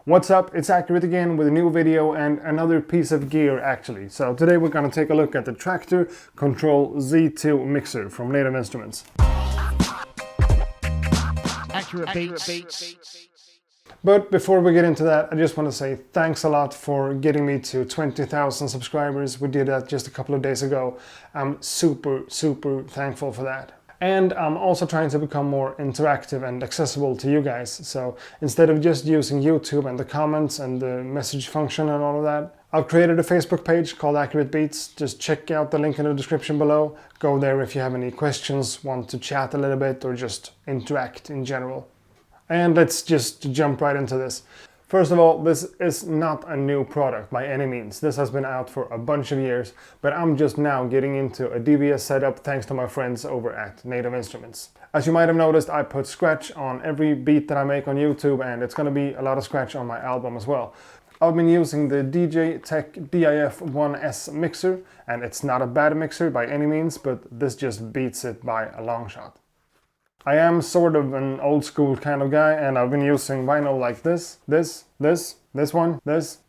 What's up? It's Accurate again with a new video and another piece of gear actually. So today we're gonna take a look at the Traktor Kontrol Z2 mixer from Native Instruments. Accurate Beats. But before we get into that, I just want to say thanks a lot for getting me to 20,000 subscribers. We did that just a couple of days ago. I'm super thankful for that. And I'm also trying to become more interactive and accessible to you guys. So instead of just using YouTube and the comments and the message function and all of that, I've created a Facebook page called Accurate Beats. Just check out the link in the description below. Go there if you have any questions, want to chat a little bit, or just interact in general. And let's just jump right into this. First of all, this is not a new product by any means. This has been out for a bunch of years, but I'm just now getting into a DBS setup thanks to my friends over at Native Instruments. As you might have noticed, I put scratch on every beat that I make on YouTube, and it's gonna be a lot of scratch on my album as well. I've been using the DJ Tech DIF-1S mixer, and it's not a bad mixer by any means, but this just beats it by a long shot. I am sort of an old school kind of guy, and I've been using vinyl like this one,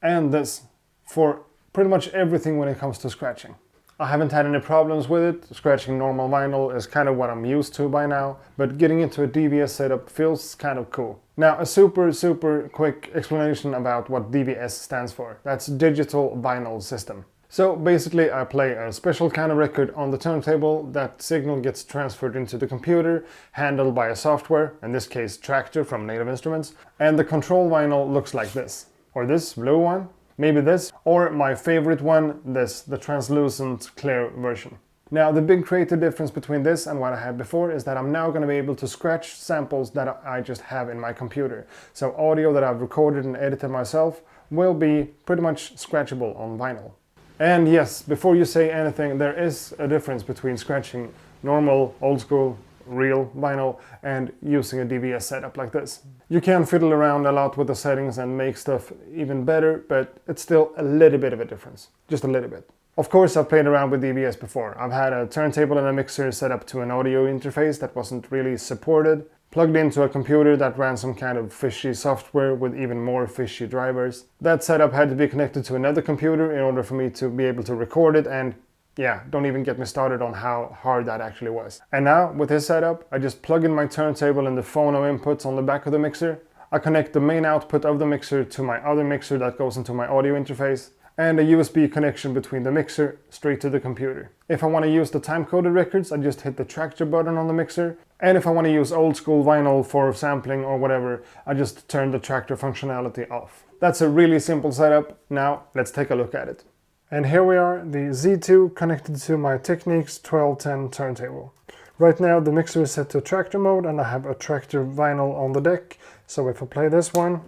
and this for pretty much everything when it comes to scratching. I haven't had any problems with it. Scratching normal vinyl is kind of what I'm used to by now, but getting into a DBS setup feels kind of cool. Now, a super quick explanation about what DBS stands for. That's Digital Vinyl System. So basically I play a special kind of record on the turntable. That signal gets transferred into the computer, handled by a software, in this case Traktor from Native Instruments, and the control vinyl looks like this. Or this blue one, maybe this, or my favorite one, this, the translucent clear version. Now the big creative difference between this and what I had before is that I'm now going to be able to scratch samples that I just have in my computer. So audio that I've recorded and edited myself will be pretty much scratchable on vinyl. And yes, before you say anything, there is a difference between scratching normal, old school, real vinyl and using a DBS setup like this. You can fiddle around a lot with the settings and make stuff even better, but it's still a little bit of a difference. Just a little bit. Of course, I've played around with DBS before. I've had a turntable and a mixer set up to an audio interface that wasn't really supported, plugged into a computer that ran some kind of fishy software with even more fishy drivers. That setup had to be connected to another computer in order for me to be able to record it, and yeah, don't even get me started on how hard that actually was. And now, with this setup, I just plug in my turntable and the phono inputs on the back of the mixer. I connect the main output of the mixer to my other mixer that goes into my audio interface, and a USB connection between the mixer straight to the computer. If I want to use the time-coded records, I just hit the Traktor button on the mixer. And if I want to use old school vinyl for sampling or whatever, I just turn the Traktor functionality off. That's a really simple setup. Now let's take a look at it. And here we are, the Z2 connected to my Technics 1210 turntable. Right now the mixer is set to Traktor mode and I have a Traktor vinyl on the deck. So if I play this one,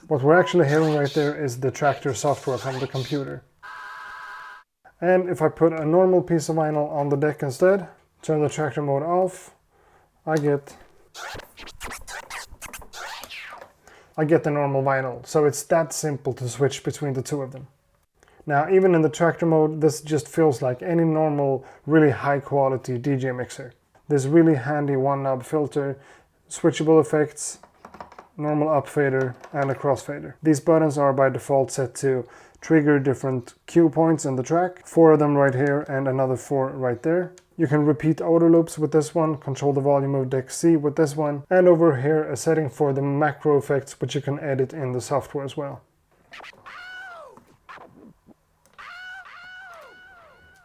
what we're actually hearing right there is the Traktor software from the computer. And if I put a normal piece of vinyl on the deck instead, turn the Traktor mode off, I get the normal vinyl. So it's that simple to switch between the two of them. Now, even in the Traktor mode, this just feels like any normal, really high quality DJ mixer. This really handy one knob filter, switchable effects, normal up fader and a crossfader. These buttons are by default set to trigger different cue points in the track. 4 of them right here and another 4 right there. You can repeat auto loops with this one, control the volume of deck C with this one, and over here a setting for the macro effects which you can edit in the software as well.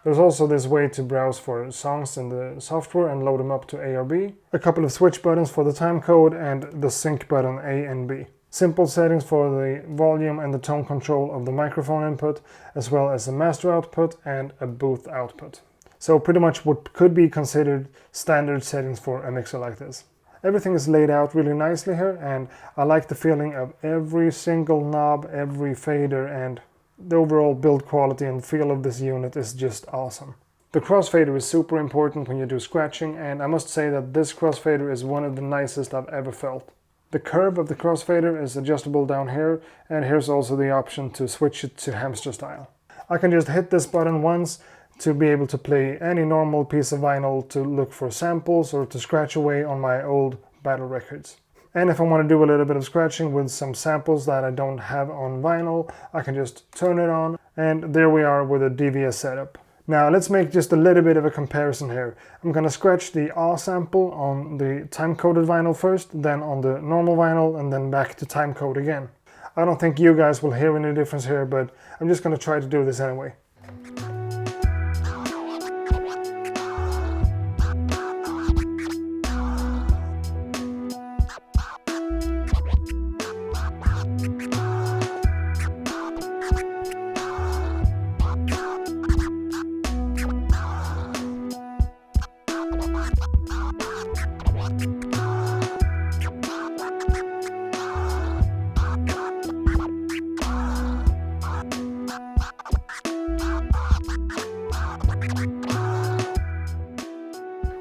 There's also this way to browse for songs in the software and load them up to A or B. A couple of switch buttons for the time code and the sync button A and B. Simple settings for the volume and the tone control of the microphone input, as well as a master output and a booth output. So pretty much what could be considered standard settings for a mixer like this. Everything is laid out really nicely here, and I like the feeling of every single knob, every fader, and the overall build quality and feel of this unit is just awesome. The crossfader is super important when you do scratching, and I must say that this crossfader is one of the nicest I've ever felt. The curve of the crossfader is adjustable down here, and here's also the option to switch it to hamster style. I can just hit this button once to be able to play any normal piece of vinyl, to look for samples or to scratch away on my old battle records. And if I want to do a little bit of scratching with some samples that I don't have on vinyl, I can just turn it on, and there we are with a DVS setup. Now let's make just a little bit of a comparison here. I'm going to scratch the A sample on the time-coded vinyl first, then on the normal vinyl, and then back to time-code again. I don't think you guys will hear any difference here, but I'm just going to try to do this anyway.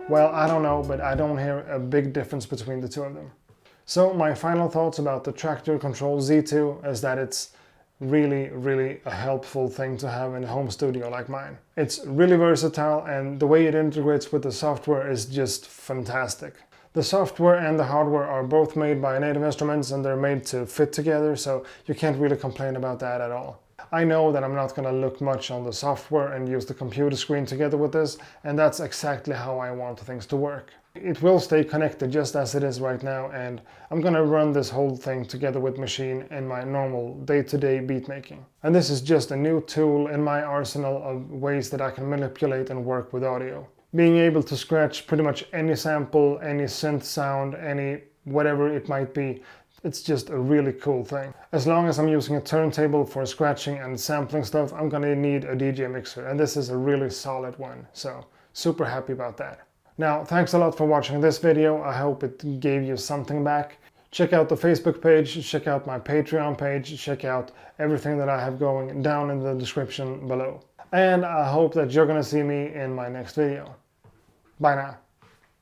Well, I don't know, but I don't hear a big difference between the two of them. So my final thoughts about the Traktor Kontrol Z2 is that it's really a helpful thing to have in a home studio like mine. It's really versatile, and the way it integrates with the software is just fantastic. The software and the hardware are both made by Native Instruments, and they're made to fit together, so you can't really complain about that at all. I know that I'm not going to look much on the software and use the computer screen together with this, and that's exactly how I want things to work. It will stay connected just as it is right now, and I'm going to run this whole thing together with Maschine in my normal day-to-day beat making. And this is just a new tool in my arsenal of ways that I can manipulate and work with audio. Being able to scratch pretty much any sample, any synth sound, any whatever it might be, it's just a really cool thing. As long as I'm using a turntable for scratching and sampling stuff, I'm gonna need a DJ mixer, and this is a really solid one, so super happy about that. Now, thanks a lot for watching this video. I hope it gave you something back. Check out the Facebook page, check out my Patreon page, check out everything that I have going down in the description below. And I hope that you're gonna see me in my next video. Bye now.